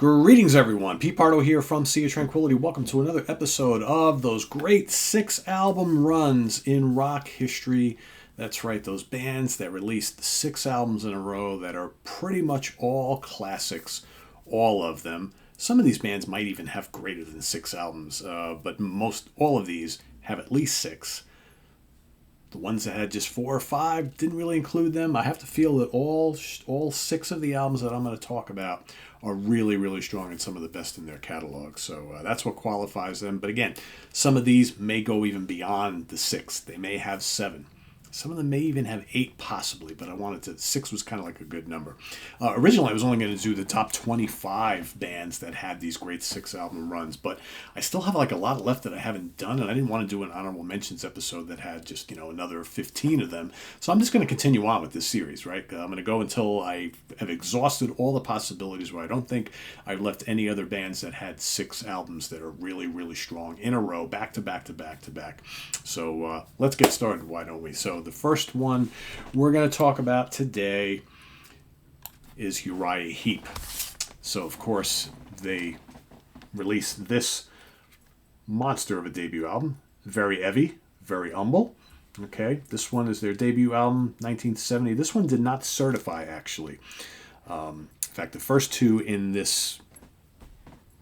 Greetings, everyone. Pete Pardo here from Sea of Tranquility. Welcome to another episode of those great 6-album runs in rock history. That's right, those bands that released 6 albums in a row that are pretty much all classics, all of them. Some of these bands might even have greater than 6 albums, but all of these have at least 6. The ones that had just 4 or 5 didn't really include them. I have to feel that all 6 of the albums that I'm going to talk about are really, really strong and some of the best in their catalog. So that's what qualifies them. But again, some of these may go even beyond the 6. They may have 7. Some of them may even have 8 possibly, but 6 was kind of like a good number. Originally, I was only going to do the top 25 bands that had these great 6-album runs, but I still have like a lot left that I haven't done, and I didn't want to do an honorable mentions episode that had just, another 15 of them. So I'm just going to continue on with this series, right? I'm going to go until I have exhausted all the possibilities where I don't think I've left any other bands that had 6 albums that are really, really strong in a row, back to back to back to back. So let's get started, why don't we? So the first one we're going to talk about today is Uriah Heep. So, of course, they released this monster of a debut album. Very heavy, very humble. Okay, this one is their debut album, 1970. This one did not certify, actually. In fact, the first 2 in this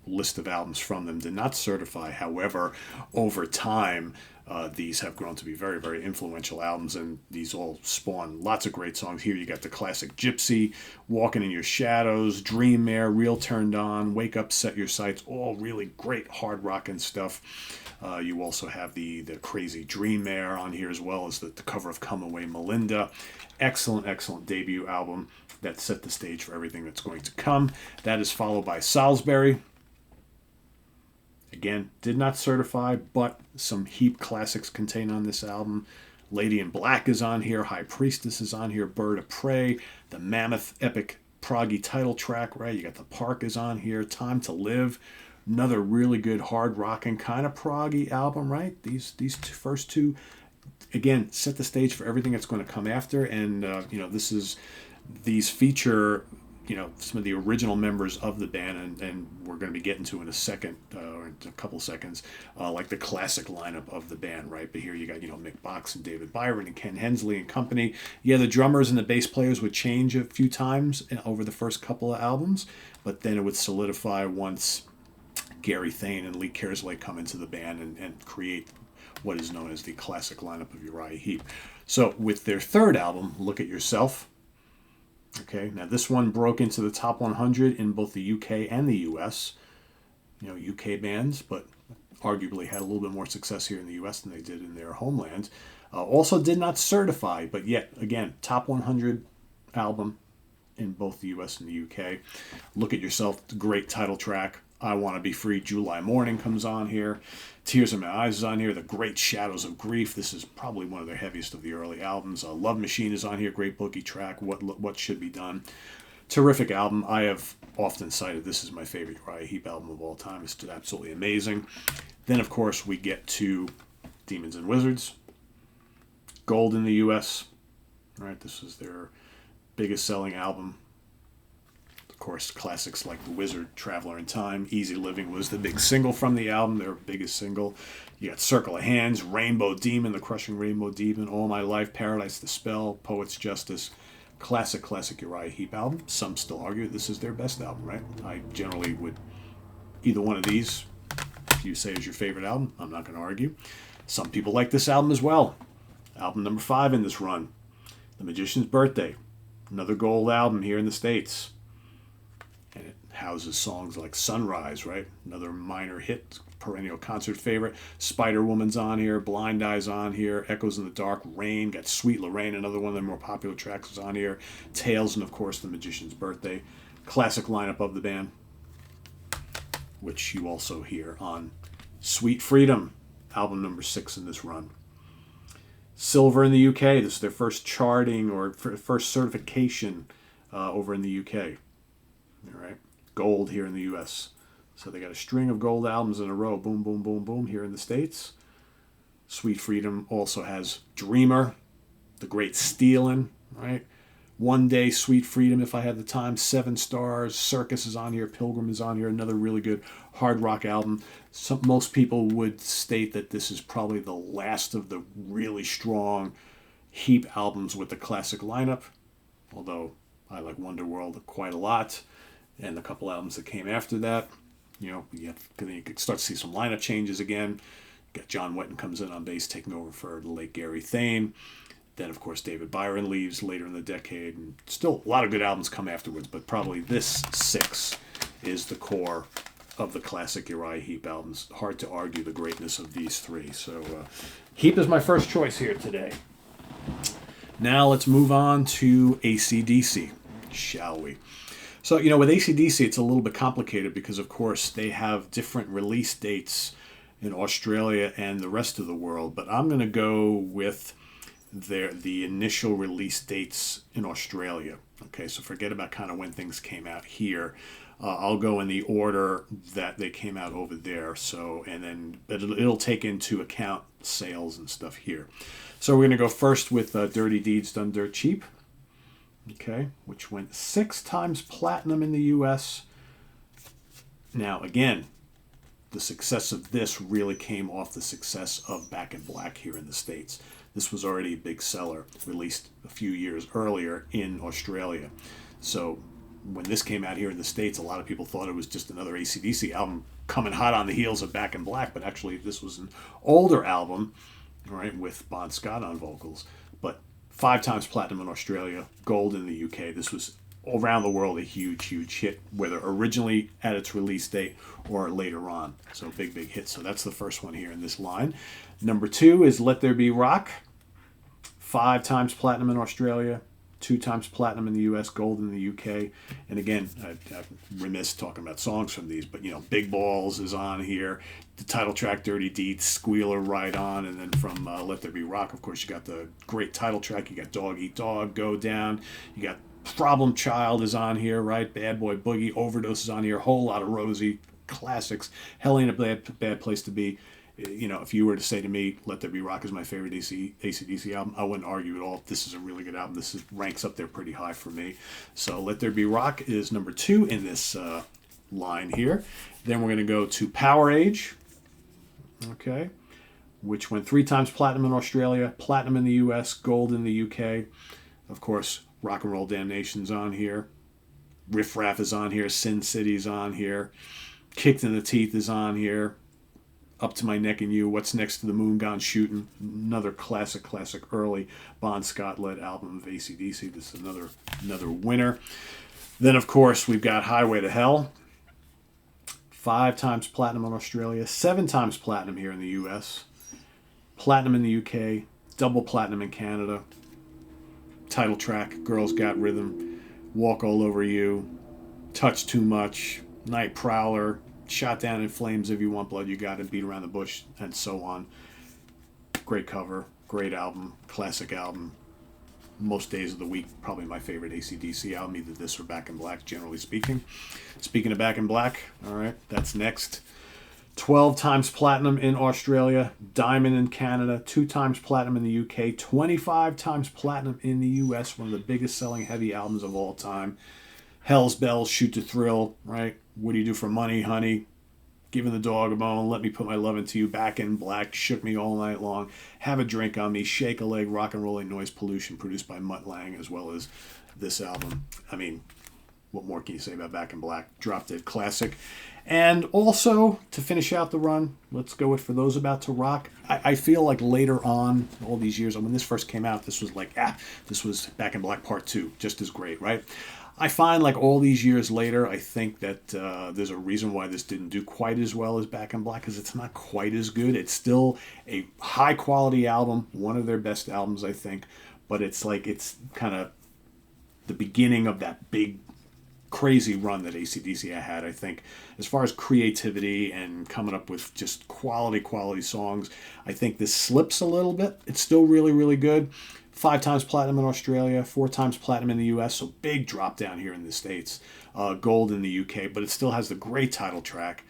list of albums from them did not certify. However, over time, these have grown to be very, very influential albums, and these all spawn lots of great songs. Here you got the classic Gypsy, Walking in Your Shadows, Dream Mare, Real Turned On, Wake Up, Set Your Sights, all really great hard rockin' stuff. You also have the crazy Dream Mare on here, as well as the cover of Come Away Melinda. Excellent, excellent debut album that set the stage for everything that's going to come. That is followed by Salisbury. Again, did not certify, but some Heap classics contained on this album. Lady in Black is on here. High Priestess is on here. Bird of Prey. The Mammoth Epic proggy title track, right? You got The Park is on here. Time to Live. Another really good hard rocking kind of proggy album, right? These first 2, again, set the stage for everything that's going to come after. And, these feature some of the original members of the band, and we're going to be getting to in a second, or in a couple seconds, like the classic lineup of the band, right? But here you got, Mick Box and David Byron and Ken Hensley and company. Yeah, the drummers and the bass players would change a few times over the first couple of albums, but then it would solidify once Gary Thane and Lee Kerslake come into the band and create what is known as the classic lineup of Uriah Heep. So with their third album, Look at Yourself. Okay, now this one broke into the top 100 in both the UK and the US. UK bands, but arguably had a little bit more success here in the US than they did in their homeland. Also did not certify, but yet, again, top 100 album in both the US and the UK. Look at Yourself, great title track. I Want to Be Free, July Morning comes on here. Tears in My Eyes is on here. The Great Shadows of Grief. This is probably one of their heaviest of the early albums. Love Machine is on here. Great boogie track. What Should Be Done. Terrific album. I have often cited this as my favorite Uriah Heep album of all time. It's absolutely amazing. Then, of course, we get to Demons and Wizards. Gold in the U.S. All right, this is their biggest selling album. Of course, classics like The Wizard, Traveler in Time, Easy Living was the big single from the album, their biggest single. You got Circle of Hands, Rainbow Demon, The Crushing Rainbow Demon, All My Life, Paradise the Spell, Poet's Justice. Classic Uriah Heep album. Some still argue this is their best album, right? I generally would, either one of these, if you say is your favorite album, I'm not going to argue. Some people like this album as well. Album number 5 in this run, The Magician's Birthday. Another gold album here in the States. And it houses songs like Sunrise, right? Another minor hit, perennial concert favorite. Spider Woman's on here. Blind Eye's on here. Echoes in the Dark. Rain. Got Sweet Lorraine, another one of their more popular tracks is on here. Tales, and of course, The Magician's Birthday. Classic lineup of the band, which you also hear on Sweet Freedom, album number 6 in this run. Silver in the UK. This is their first charting or first certification over in the UK. All right. Gold here in the U.S. So they got a string of gold albums in a row. Boom, boom, boom, boom here in the States. Sweet Freedom also has Dreamer, The Great Stealin', right? One Day, Sweet Freedom, if I had the time, 7 stars. Circus is on here. Pilgrim is on here. Another really good hard rock album. Most people would state that this is probably the last of the really strong Heap albums with the classic lineup, although I like Wonderworld quite a lot, and the couple albums that came after that. You could start to see some lineup changes again. You got John Wetton comes in on bass, taking over for the late Gary Thane. Then, of course, David Byron leaves later in the decade, and still a lot of good albums come afterwards, but probably this 6 is the core of the classic Uriah Heep albums. Hard to argue the greatness of these 3. So Heep is my first choice here today. Now let's move on to AC/DC, shall we? So, with AC/DC, it's a little bit complicated because, of course, they have different release dates in Australia and the rest of the world, but I'm going to go with the initial release dates in Australia. Okay, so forget about kind of when things came out here. I'll go in the order that they came out over there. So, and then but it'll take into account sales and stuff here. So we're going to go first with Dirty Deeds Done Dirt Cheap. Okay, which went 6 times platinum in the U.S. Now, again, the success of this really came off the success of Back in Black here in the States. This was already a big seller, released a few years earlier in Australia. So when this came out here in the States, a lot of people thought it was just another AC/DC album coming hot on the heels of Back in Black, but actually this was an older album, right, with Bon Scott on vocals. But 5 times platinum in Australia, gold in the UK. This was around the world a huge, huge hit, whether originally at its release date or later on. So big, big hit. So that's the first one here in this line. Number 2 is Let There Be Rock. 5 times platinum in Australia, 2 times platinum in the US, gold in the UK. And again, I'm remiss talking about songs from these, but Big Balls is on here. The title track, Dirty Deeds, Squealer, Ride On. And then from Let There Be Rock, of course, you got the great title track. You got Dog Eat Dog, Go Down. You got Problem Child is on here, right? Bad Boy Boogie, Overdose is on here. Whole lot of Rosie classics. Hell Ain't a Bad Place to Be. If you were to say to me, Let There Be Rock is my favorite AC/DC album, I wouldn't argue at all. This is a really good album. This ranks up there pretty high for me. So Let There Be Rock is number 2 in this line here. Then we're going to go to Power Age, okay, which went 3 times platinum in Australia, platinum in the US, gold in the UK. Of course, Rock and Roll Damnation's on here. Riff Raff is on here. Sin City's on here. Kicked in the Teeth is on here. Up to My Neck and You, What's Next to the Moon Gone Shooting, another classic early Bon Scott-led album of AC/DC. This is another winner. Then, of course, we've got Highway to Hell. 5 times platinum in Australia, 7 times platinum here in the US, platinum in the UK, double platinum in Canada. Title track, Girls Got Rhythm, Walk All Over You, Touch Too Much, Night Prowler, Shot Down in Flames, If You Want Blood, You Got It, Beat Around the Bush, and so on. Great cover, great album, classic album. Most days of the week, probably my favorite AC/DC album, either this or Back in Black, generally speaking. Speaking of Back in Black, all right, that's next. 12 times platinum in Australia, diamond in Canada, 2 times platinum in the UK, 25 times platinum in the US, one of the biggest selling heavy albums of all time. Hell's Bells, Shoot to Thrill, right? What Do You Do for Money, Honey? Giving the Dog a Bone, Let Me Put My Love Into You, Back in Black, Shook Me All Night Long, Have a Drink on Me, Shake a Leg, Rock and Rolling Noise Pollution, produced by Mutt Lange, as well as this album. I mean, what more can you say about Back in Black? Drop Dead classic. And also, to finish out the run, let's go with For Those About to Rock. I feel like later on, all these years, when this first came out, this was like, this was Back in Black Part 2, just as great, right? I find like all these years later, I think that there's a reason why this didn't do quite as well as Back in Black, because it's not quite as good. It's still a high quality album, one of their best albums, I think, but it's kind of the beginning of that big crazy run that AC/DC had, I think, as far as creativity and coming up with just quality songs. I think this slips a little bit. It's still really, really good. 5 times platinum in Australia, 4 times platinum in the US, so big drop down here in the States. Gold in the UK, but it still has the great title track.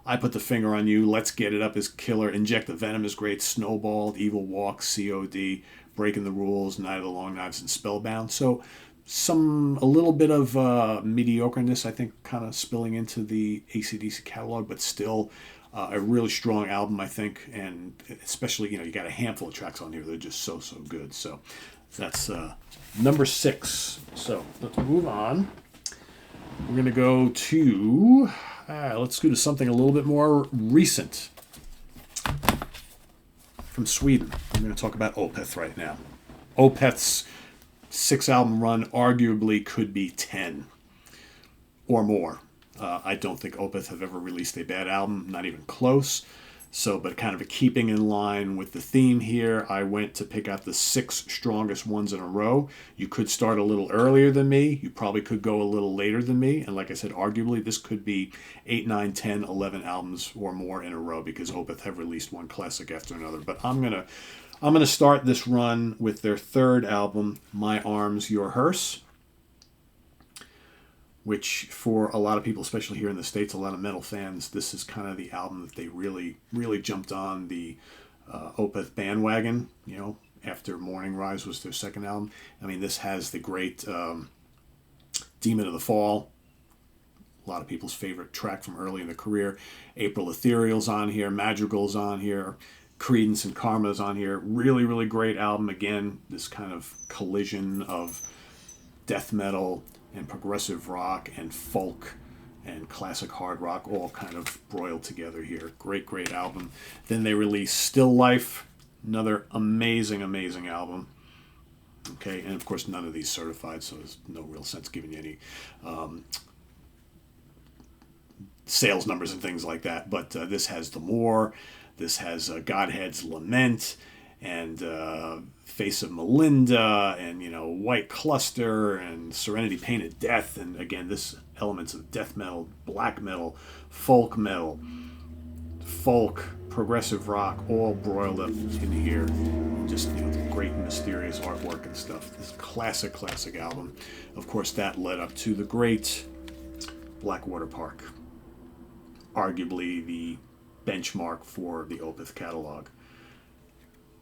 I Put the Finger on You, Let's Get It Up is killer, Inject the Venom is great, Snowballed, Evil Walk, COD, Breaking the Rules, Night of the Long Knives, and Spellbound. So a little bit of mediocreness, I think, kind of spilling into the AC/DC catalog, but still a really strong album, I think. And especially, you got a handful of tracks on here that are just so good. So that's number 6. So let's move on. We're going to go to, let's go to something a little bit more recent. From Sweden. I'm going to talk about Opeth right now. Opeth's 6-album run arguably could be 10 or more. I don't think Opeth have ever released a bad album, not even close. So, but kind of keeping in line with the theme here, I went to pick out the 6 strongest ones in a row. You could start a little earlier than me. You probably could go a little later than me. And like I said, arguably this could be 8, 9, 10, 11 albums or more in a row because Opeth have released one classic after another. But I'm gonna start this run with their 3rd album, My Arms, Your Hearse, which for a lot of people, especially here in the States, a lot of metal fans, this is kind of the album that they really jumped on the Opeth bandwagon, after Morning Rise was their 2nd album. I mean, this has the great Demon of the Fall, a lot of people's favorite track from early in the career. April Ethereal's on here, Madrigal's on here, Credence and Karma's on here. Really great album. Again, this kind of collision of death metal and progressive rock and folk and classic hard rock all kind of broiled together here. Great album. Then they released Still Life, another amazing album. Okay, and of course none of these certified, so there's no real sense giving you any sales numbers and things like that. But this has The More, this has Godhead's Lament, and Face of Melinda, and White Cluster, and Serenity Painted Death, and again this elements of death metal, black metal, folk, progressive rock, all broiled up in here. Just great mysterious artwork and stuff. This classic album. Of course, that led up to the great Blackwater Park, arguably the benchmark for the Opeth catalog.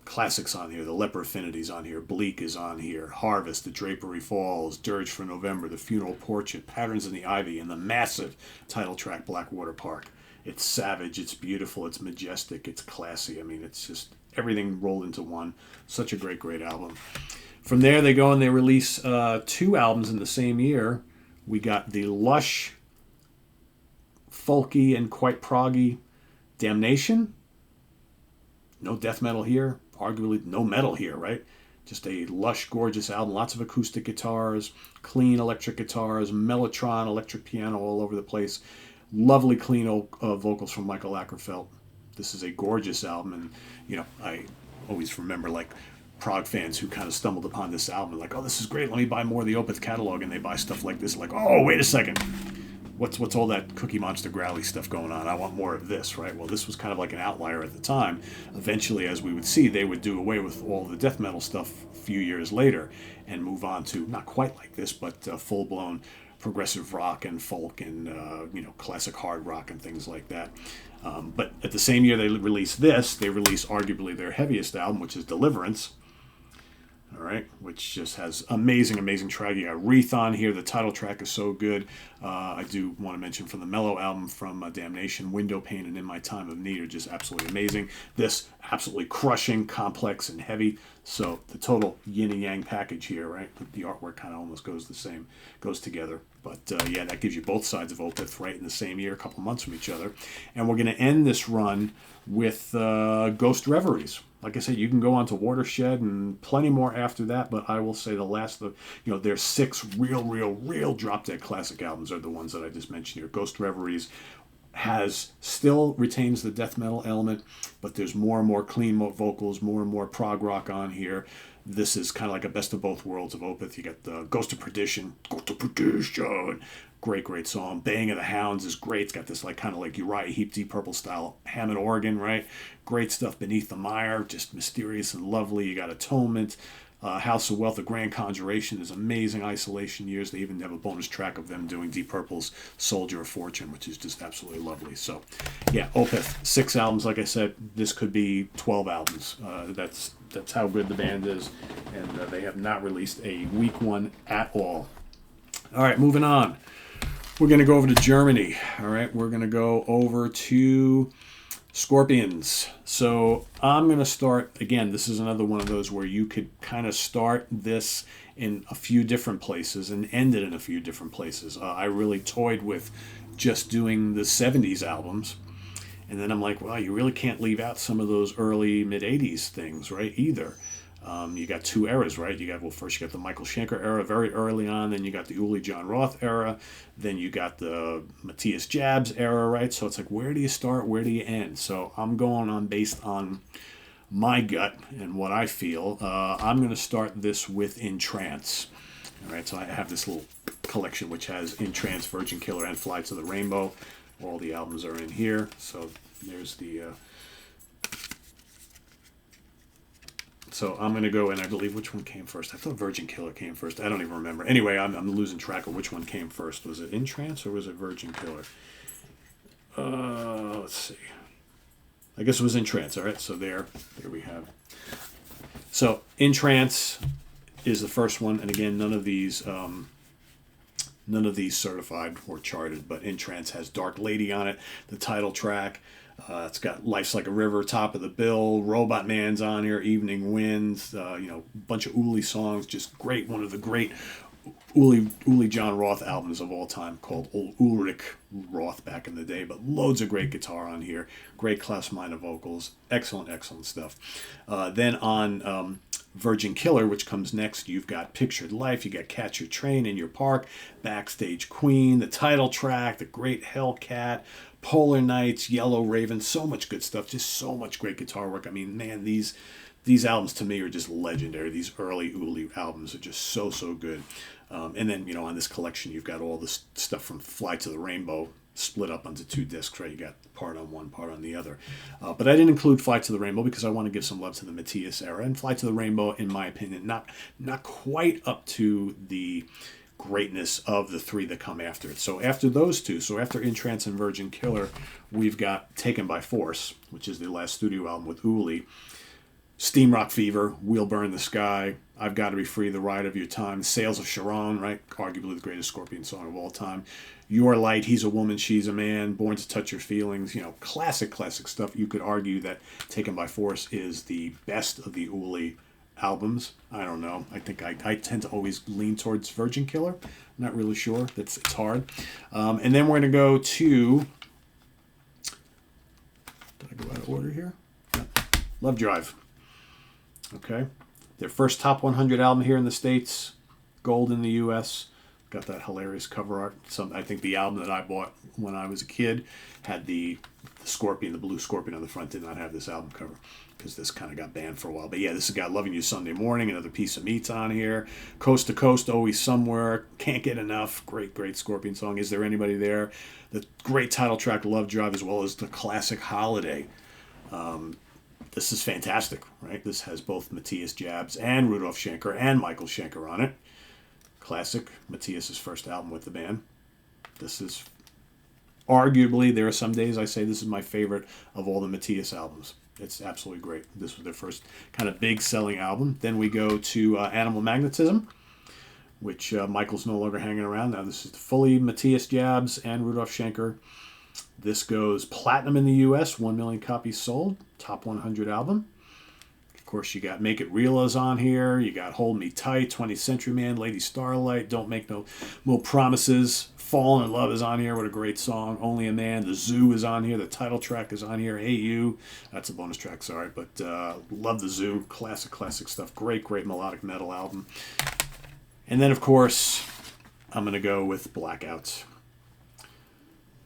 Classics on here, The Leper Affinity's on here, Bleak is on here, Harvest, The Drapery Falls, Dirge for November, The Funeral Portrait, Patterns in the Ivy, and the massive title track, Blackwater Park. It's savage, it's beautiful, it's majestic, it's classy. I mean, it's just everything rolled into one. Such a great album. From there, they go and they release 2 albums in the same year. We got the lush, folky, and quite proggy Damnation. No death metal here. Arguably no metal here, right? Just a lush, gorgeous album. Lots of acoustic guitars, clean electric guitars, Mellotron, electric piano all over the place. Lovely, clean vocals from Michael Ackerfeld. This is a gorgeous album, and I always remember prog fans who kind of stumbled upon this album and oh, this is great. Let me buy more of the Opeth catalog, and they buy stuff like this. Oh, wait a second. What's all that Cookie Monster growly stuff going on? I want more of this, right? Well, this was kind of like an outlier at the time. Eventually, as we would see, they would do away with all the death metal stuff a few years later and move on to, not quite like this, but full-blown progressive rock and folk and, classic hard rock and things like that. But at the same year they released this, they released arguably their heaviest album, which is Deliverance. All right, which just has amazing track. You got Wreath on here. The title track is so good. I do want to mention from the Mellow album from Damnation, Window Pane and In My Time of Need are just absolutely amazing. This absolutely crushing, complex, and heavy. So the total yin and yang package here, right? The artwork kind of almost goes together. But that gives you both sides of Opeth right in the same year, a couple months from each other. And we're going to end this run with Ghost Reveries. Like I said, you can go on to Watershed and plenty more after that, but I will say the last of, their 6 real drop-dead classic albums are the ones that I just mentioned here. Ghost Reveries still retains the death metal element, but there's more and more clean vocals, more and more prog rock on here. This is kind of like a best of both worlds of Opeth. You got the Ghost of Perdition. Great song. Baying of the Hounds is great. It's got this kind of Uriah Heep, Deep Purple style Hammond organ, right? Great stuff. Beneath the Mire, just mysterious and lovely. You got Atonement. House of Wealth, The Grand Conjuration is amazing isolation years. They even have a bonus track of them doing Deep Purple's Soldier of Fortune, which is just absolutely lovely. So, yeah, Opeth, 6 albums. Like I said, this could be 12 albums. That's how good the band is, and they have not released a weak one at all. All right, moving on. We're going to go over to Germany. All right, we're going to go over to Scorpions. So I'm going to start, again, this is another one of those where you could kind of start this in a few different places and end it in a few different places. I really toyed with just doing the 70s albums. And then I'm like, well, you really can't leave out some of those early, mid-80s things, right, either. You got 2 eras, right? First you got the Michael Schenker era very early on, then you got the Uli John Roth era, then you got the Matthias Jabs era, right? So it's like, where do you start, where do you end? So I'm going on based on my gut and what I feel. I'm going to start this with In Trance. All right, so I have this little collection which has In Trance, Virgin Killer, and Fly to the Rainbow. All the albums are in here. So there's the... So I'm going to go, and I believe which one came first. I thought Virgin Killer came first. I don't even remember. Anyway, I'm losing track of which one came first. Was it In Trance or was it Virgin Killer? Let's see. I guess it was In Trance. All right, so there we have. So In Trance is the first one, and again, none of these certified or charted, but In Trance has Dark Lady on it, the title track. It's got Life's Like a River, top of the bill. Robot Man's on here, Evening Winds, a bunch of Uli songs, just great. One of the great Uli John Roth albums of all time, called Old Ulrich Roth back in the day, but loads of great guitar on here, great Klaus Meine vocals, excellent stuff. Then on Virgin Killer, which comes next, you've got Pictured Life, you got Catch Your Train in Your Park, Backstage Queen, the title track, the great Hellcat, Polar Nights, Yellow Raven, so much good stuff, just so much great guitar work. I mean, man, these albums to me are just legendary. These early Uli albums are just so good. And then, on this collection, you've got all this stuff from Fly to the Rainbow split up onto 2 discs, right? You got part on one, part on the other. But I didn't include Fly to the Rainbow because I want to give some love to the Matthias era. And Fly to the Rainbow, in my opinion, not quite up to the greatness of the 3 that come after it. So after those 2, so after In Trance and Virgin Killer, we've got Taken by Force, which is the last studio album with Uli. Steam Rock Fever, We'll Burn the Sky, I've Got to Be Free, The Ride of Your Time, Sails of Sharon, right? Arguably the greatest Scorpion song of all time. Your Light, He's a Woman, She's a Man, Born to Touch Your Feelings, classic stuff. You could argue that Taken by Force is the best of the Uli albums. I don't know. I think I tend to always lean towards Virgin Killer. I'm not really sure. It's hard. And then we're going to go to... Did I go out of order here? Yeah. Love Drive. Okay, their first top 100 album here in the States, gold in the U.S. Got that hilarious cover art. I think the album that I bought when I was a kid had the scorpion, the blue scorpion on the front. Did not have this album cover because this kind of got banned for a while. But yeah, this has got Loving You Sunday Morning, Another Piece of Meat's on here. Coast to Coast, Always Somewhere, Can't Get Enough. Great Scorpion song. Is There Anybody There? The great title track, Love Drive, as well as the classic Holiday. This is fantastic, right? This has both Matthias Jabs and Rudolf Schenker and Michael Schenker on it. Classic. Matthias' first album with the band. This is arguably, there are some days I say this is my favorite of all the Matthias albums. It's absolutely great. This was their first kind of big selling album. Then we go to Animal Magnetism, which Michael's no longer hanging around. Now this is fully Matthias Jabs and Rudolf Schenker. This goes platinum in the U.S., 1 million copies sold, top 100 album. Of course, you got Make It Real is on here. You got Hold Me Tight, 20th Century Man, Lady Starlight, Don't Make No Promises. Fallen in Love is on here. What a great song. Only a Man. The Zoo is on here. The title track is on here. Hey You. That's a bonus track, sorry. But love The Zoo. Classic stuff. Great melodic metal album. And then, of course, I'm going to go with Blackouts.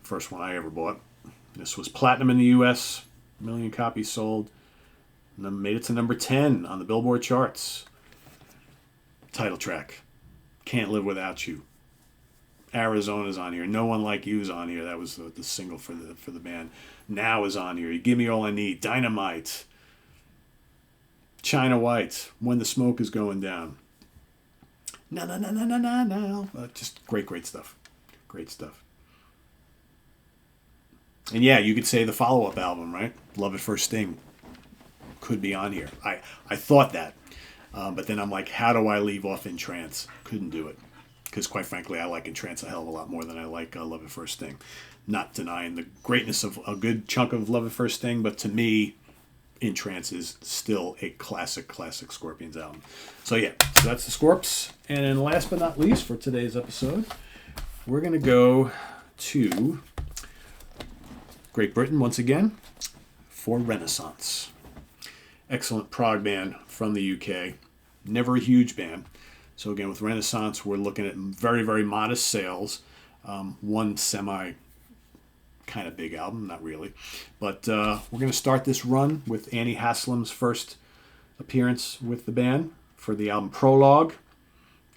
First one I ever bought. This was platinum in the U.S., 1 million copies sold. And then made it to number 10 on the Billboard charts. Title track, Can't Live Without You. Arizona's on here. No One Like You's on here. That was the single for the band. Now is on here. You Give Me All I Need. Dynamite. China White, When the Smoke is Going Down. No, no, no, no, no, no, no. Just great, great stuff. Great stuff. And yeah, you could say the follow-up album, right? Love at First Sting could be on here. I thought that. But then I'm like, how do I leave off In Trance? Couldn't do it. Because quite frankly, I like In Trance a hell of a lot more than I like Love at First Sting. Not denying the greatness of a good chunk of Love at First Sting, but to me, In Trance is still a classic Scorpions album. So yeah, so that's the Scorps. And then last but not least for today's episode, we're going to go to Great Britain once again for Renaissance. Excellent prog band from the UK. Never a huge band. So again, with Renaissance, we're looking at very, very modest sales. One semi kind of big album, not really. But we're going to start this run with Annie Haslam's first appearance with the band for the album Prologue.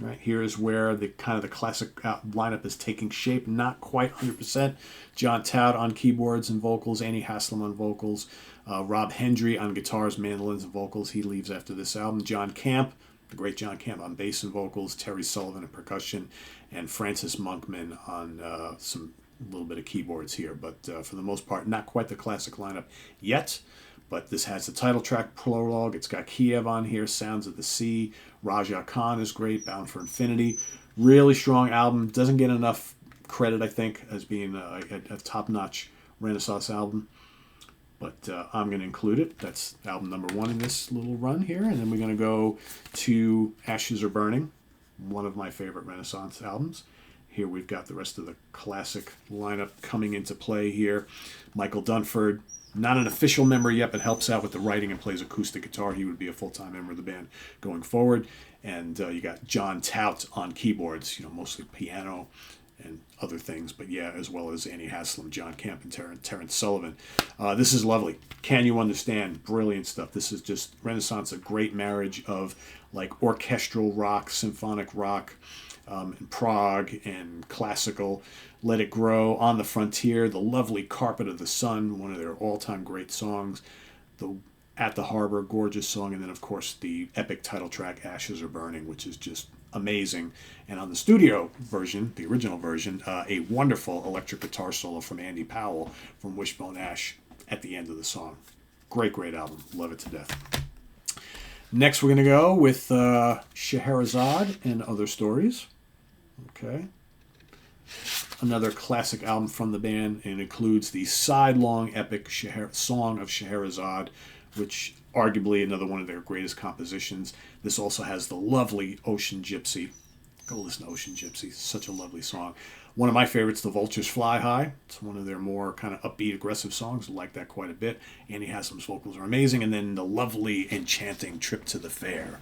Right, here is where the kind of the classic lineup is taking shape. Not quite 100%. John Taut on keyboards and vocals, Annie Haslam on vocals, Rob Hendry on guitars, mandolins, and vocals. He leaves after this album. John Camp, the great John Camp on bass and vocals, Terry Sullivan on percussion, and Francis Monkman on some little bit of keyboards here. But for the most part, not quite the classic lineup yet. But this has the title track, Prologue. It's got Kiev on here, Sounds of the Sea. Raja Khan is great, Bound for Infinity. Really strong album. Doesn't get enough credit, I think, as being a top-notch Renaissance album. But I'm going to include it. That's album number 1 in this little run here. And then we're going to go to Ashes Are Burning, one of my favorite Renaissance albums. Here we've got the rest of the classic lineup coming into play here. Michael Dunford, not an official member yet, but helps out with the writing and plays acoustic guitar. He would be a full-time member of the band going forward. And you got John Taut on keyboards, mostly piano and other things. But yeah, as well as Annie Haslam, John Camp, and Terrence Sullivan. This is lovely. Can You Understand? Brilliant stuff. This is just Renaissance, a great marriage of like orchestral rock, symphonic rock, and prog and classical. Let It Grow, On the Frontier, the lovely Carpet of the Sun, one of their all-time great songs. The At the Harbor, gorgeous song. And then, of course, the epic title track, Ashes Are Burning, which is just amazing. And on the studio version, the original version, a wonderful electric guitar solo from Andy Powell from Wishbone Ash at the end of the song. Great, great album. Love it to death. Next, we're going to go with Scheherazade and Other Stories. Okay. Another classic album from the band, and includes the side-long epic Song of Scheherazade, which arguably another one of their greatest compositions. This also has the lovely Ocean Gypsy. Go listen to Ocean Gypsy. Such a lovely song. One of my favorites, The Vultures Fly High. It's one of their more kind of upbeat, aggressive songs. I like that quite a bit. Annie Haslam's vocals are amazing. And then the lovely, enchanting Trip to the Fair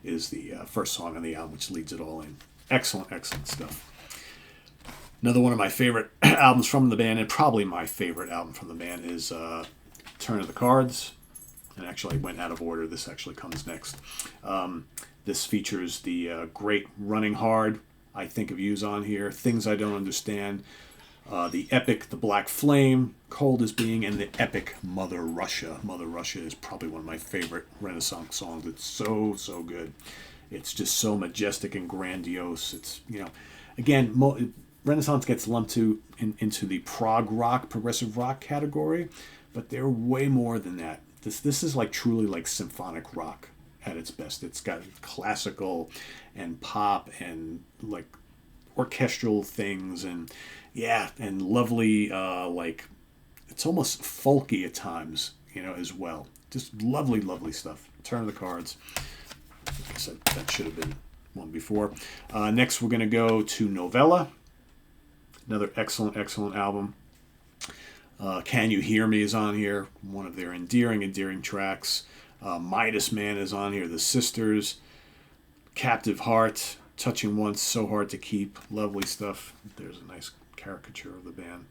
is the first song on the album, which leads it all in. Excellent, excellent stuff. Another one of my favorite albums from the band, and probably my favorite album from the band, is Turn of the Cards. And actually, I went out of order. This actually comes next. This features the great Running Hard, I Think of You's on here, Things I Don't Understand, the epic The Black Flame, Cold as Being, and the epic Mother Russia. Mother Russia is probably one of my favorite Renaissance songs. It's so, so good. It's just so majestic and grandiose. It's, again, Renaissance gets lumped into the prog rock, progressive rock category, but they're way more than that. This is like truly like symphonic rock at its best. It's got classical and pop and like orchestral things and and lovely like it's almost folky at times, as well. Just lovely, lovely stuff. Turn of the Cards. Like I said, that should have been one before. Next, we're going to go to Novella. Another excellent, excellent album. Can You Hear Me is on here. One of their endearing tracks. Midas Man is on here. The Sisters. Captive Heart. Touching Once, So Hard to Keep. Lovely stuff. There's a nice caricature of the band.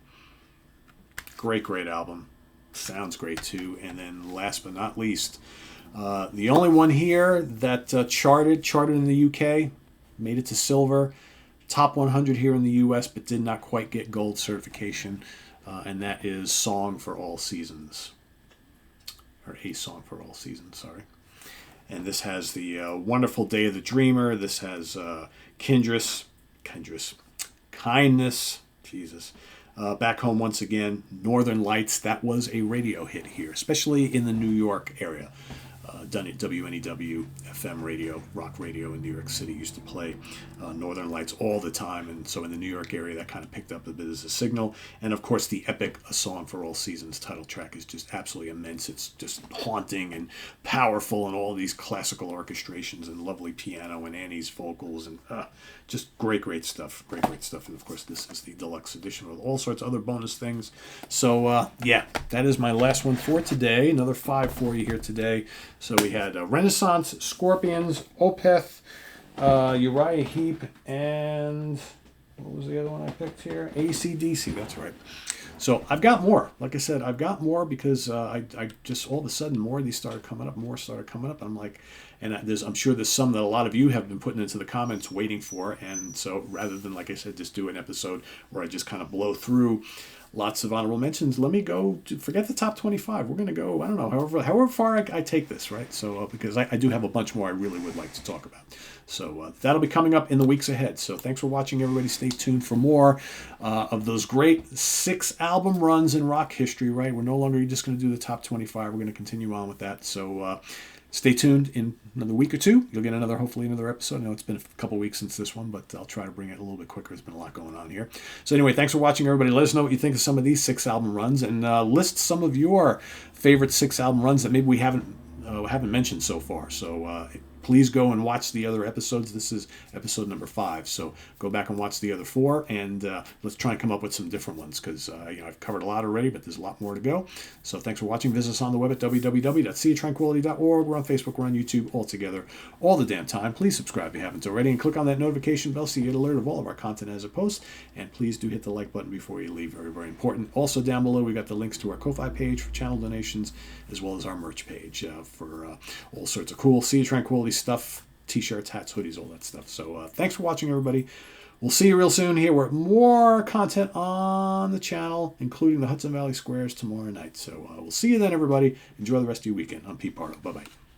Great, great album. Sounds great too. And then last but not least, the only one here that charted in the UK, made it to silver, top 100 here in the US, but did not quite get gold certification, and that is Song for All Seasons. Or A Song for All Seasons, sorry. And this has the Wonderful Day of the Dreamer. This has Kindness, Jesus. Back Home Once Again, Northern Lights. That was a radio hit here, especially in the New York area. Done at WNEW FM radio, rock radio in New York City, used to play Northern Lights all the time, and so in the New York area that kind of picked up a bit as a signal. And of course the epic A Song for All Seasons title track is just absolutely immense. It's just haunting and powerful, and all these classical orchestrations and lovely piano and Annie's vocals, and just great stuff. Great stuff. And of course this is the deluxe edition with all sorts of other bonus things. So yeah, that is my last one for today. Another 5 for you here today. So we had Renaissance, Scorpions, Opeth, Uriah Heep, and what was the other one I picked here? AC/DC, that's right. So I've got more. Like I said, I've got more because I just all of a sudden more of these started coming up. I'm like, and I'm sure there's some that a lot of you have been putting into the comments waiting for. And so rather than, like I said, just do an episode where I just kind of blow through lots of honorable mentions, let me go forget the top 25. We're going to go, I don't know, however far I take this, right? So because I do have a bunch more I really would like to talk about. So that'll be coming up in the weeks ahead. So thanks for watching, everybody. Stay tuned for more of those great 6 album runs in rock history, right? We're no longer just going to do the top 25. We're going to continue on with that. So stay tuned. In another week or two, you'll get hopefully another episode. I know it's been a couple weeks since this one, but I'll try to bring it a little bit quicker. There's been a lot going on here. So anyway, thanks for watching, everybody. Let us know what you think of some of these 6 album runs, and list some of your favorite 6 album runs that maybe we haven't mentioned so far. So please go and watch the other episodes. This is episode number 5, so go back and watch the other 4, and let's try and come up with some different ones, because I've covered a lot already, but there's a lot more to go. So thanks for watching. Visit us on the web at www.seatranquility.org. We're on Facebook, we're on YouTube, all together, all the damn time. Please subscribe if you haven't already, and click on that notification bell so you get alert of all of our content as it posts. And please do hit the like button before you leave. Very, very important. Also down below, we got the links to our Ko-Fi page for channel donations, as well as our merch page for all sorts of cool Sea Tranquility stuff, t-shirts, hats, hoodies, all that stuff. So thanks for watching, everybody. We'll see you real soon here with more content on the channel, including the Hudson Valley Squares tomorrow night. So we'll see you then, everybody. Enjoy the rest of your weekend. I'm Pete Pardo. Bye-bye.